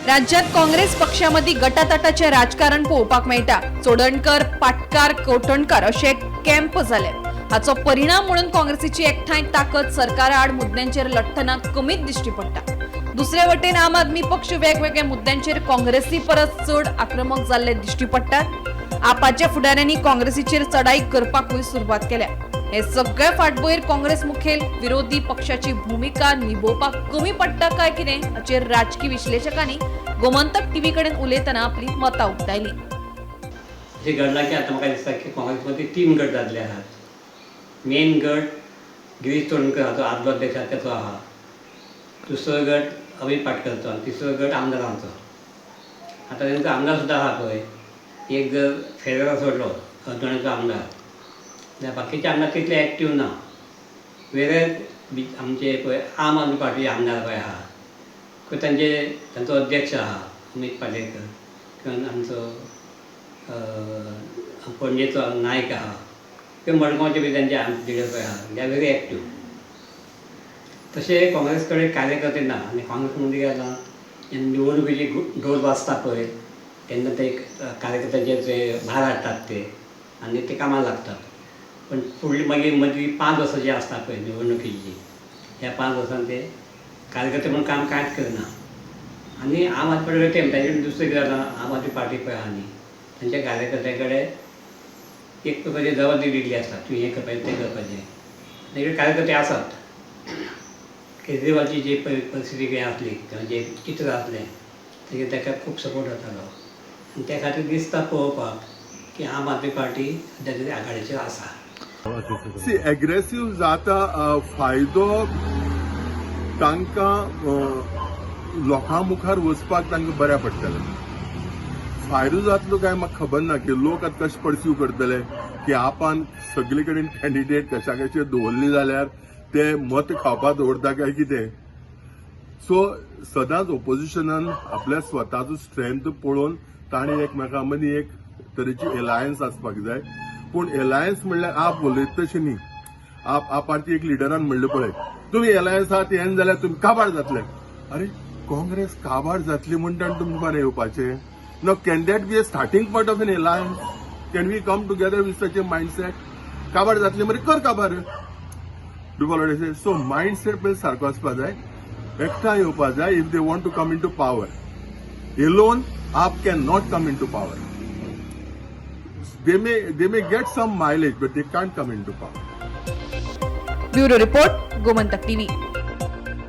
राज्यात काँग्रेस पक्षामध्ये गटातटाचे राजकारण पळोवपाक मेळटा। चोडणकर, पाटकार, कोटणकर असे कॅम्प जाले। हाचो परिणाम म्हणून काँग्रेसीची एकठांय ताकद सरकारा आड मुद्द्यांचेर लढतना कमीच दिश्टी पडटा। दुसरे वटेन आम आदमी पक्ष वेगवेगळ्या मुद्द्यांचेर काँग्रेसी परस चड आक्रमक जाल्ले दिश्टी पडटात। आपाच्या फुडाऱ्यांनी काँग्रेसीचेर चढाई करपाकूय सुरवात केल्या। हे सगळे फाटभुंयेर काँग्रेस मुखेल विरोधी पक्षाची भूमिका निभोवपाक कमी पडटा काय कितें हाचेर राजकीय विश्लेषकांनी गोमंतक टीव्ही कडेन उलयतना आपली मतां उक्तायली। जे घडला की आता म्हाका दिसता की काँग्रेसमध्ये 3 गट जाल्ले आहात। मेन गट गिरीश चोडणकर हाचो आदलो अध्यक्ष आहा तेचो आहा, दुसरो गट अमित पाटकरचो आनी तिसरो गट आमदारांचो। आतां तेंचो आमदार सुद्दां आहा पळय, एक जर फेररा सोडलो अर्दोणेचो आमदार जाल्यार बाकीचे आमदार तितले एक्टीव ना। वेगळे आमचे पळय आम आदमी पार्टी आमदार पळय आहा तांचो अध्यक्ष आहा अमित पाटेकर, किंवा आमचो पणजेचो नायक आहा, किंवा मडगांवचे बी तांचे लिडर पळय आहा, दे आर व्हेरी एक्टीव। तशें काँग्रेस कडेन कार्यकर्ते ना आनी काँग्रेस मध्ये गेला जेन्ना निवडणुकीची ढोल वाजता पळय तेन्ना ते कार्यकर्त्यांचे ते भार हाडटात ते आनी ते कामाक लागतात। पण फुडली मागीर मदीं 5 वर्सां जी आसता पळय निवडणुकीची, ह्या 5 वर्सांत ते कार्यकर्ते म्हणून काम कांयच करना। आनी आम आदमी पार्टी ते तांचे दुसरें कितें जाता, आम आदमी पार्टी पळय आहा न्ही तांच्या कार्यकर्त्यां कडेन एक प्रकारची जबाबदारी दिल्ली आसता, तूं हें करपाचें तें करपाचें। तांचे कार्यकर्ते आसात। केजरीवालची जी परिस्थिती कितें आसली किंवा जे चित्र आसलें तेजेर ताका खूब सपोर्ट जातालो आनी त्या खातीर दिसता पळोवपाक की आम आदमी पार्टी सद्या तरी आघाडीचेर आसा। सी एग्रेसिव्ह जाता फायदो तांकां लोकां मुखार वचपाक तांकां बऱ्या पडटलें। फायदो जातलो काय म्हाका खबर ना की लोक आतां कशें परसीव करतले की आपान सगळे कडेन कॅन्डिडेट कशा कशे दवरली जाल्यार ते मत खावपा दवरता काय कितें। सो सदांच ओपोजिशनान आपल्या स्वताचो स्ट्रेंथ पळोवन ताणें एकमेकां मदीं एक तरेची एलायन्स आसपाक जाय। पूण एलायन्स म्हणल्यार आप उलयता तशें न्ही। आप पार्टी एक लिडरान म्हणलें पळय, तुमी एलायन्सांत येन जाल्यार तुमी काबार जातले। अरे काँग्रेस काबार जातली म्हणटा आनी तुमकां बरें येवपाचें नो? Can that be a starting point of an alliance? Can we come together with such a mindset? काबार जातली मरे कर काबार। सो मायंडसेट पयलीं सारको आसपाक जाय, एकठांय येवपाक जाय if they want to come in to power. Alone आप can not come in to power. They may get some mileage, but they can't come into power. Bureau report, Gomantak TV.